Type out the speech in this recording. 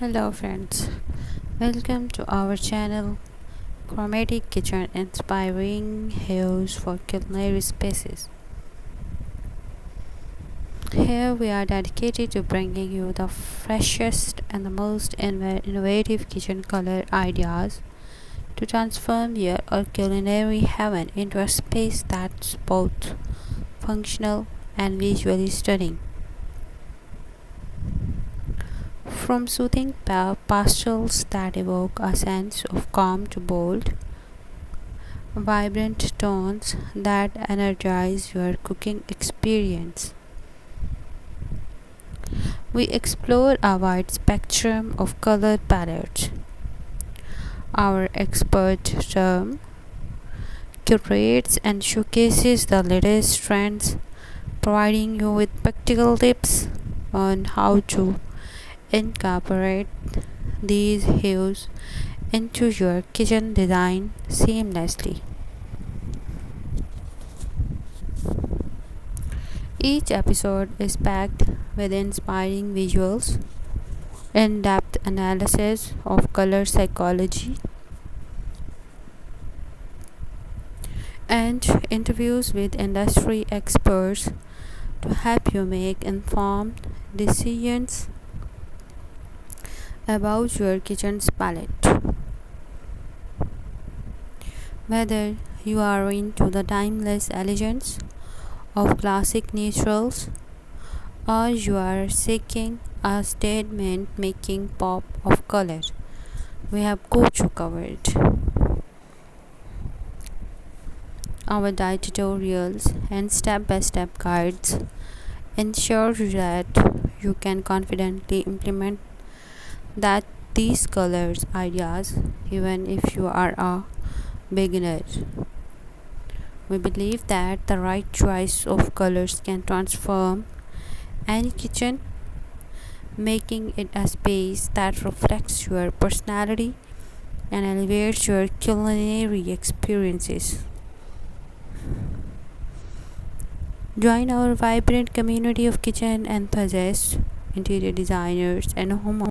Hello friends, welcome to our channel Chromatic Kitchen inspiring hues for culinary spaces. Here we are dedicated to bringing you the freshest and the most innovative kitchen color ideas to transform your culinary heaven into a space that's both functional and visually stunning. From soothing pastels that evoke a sense of calm to bold, vibrant tones that energize your cooking experience, we explore a wide spectrum of color palettes. Our expert term curates and showcases the latest trends, providing you with practical tips on how to incorporate these hues into your kitchen design seamlessly. Each episode is packed with inspiring visuals, in depth analysis of color psychology, and interviews with industry experts to help you make informed decisions about your kitchen's palette. Whether you are into the timeless elegance of classic neutrals or you are seeking a statement making pop of color, we have got you covered. Our diet tutorials and step-by-step guides ensure that you can confidently implement that these colors ideas even if you are a beginner. We believe that the right choice of colors can transform any kitchen, making it a space that reflects your personality and elevates your culinary experiences. Join our vibrant community of kitchen enthusiasts, interior designers, and home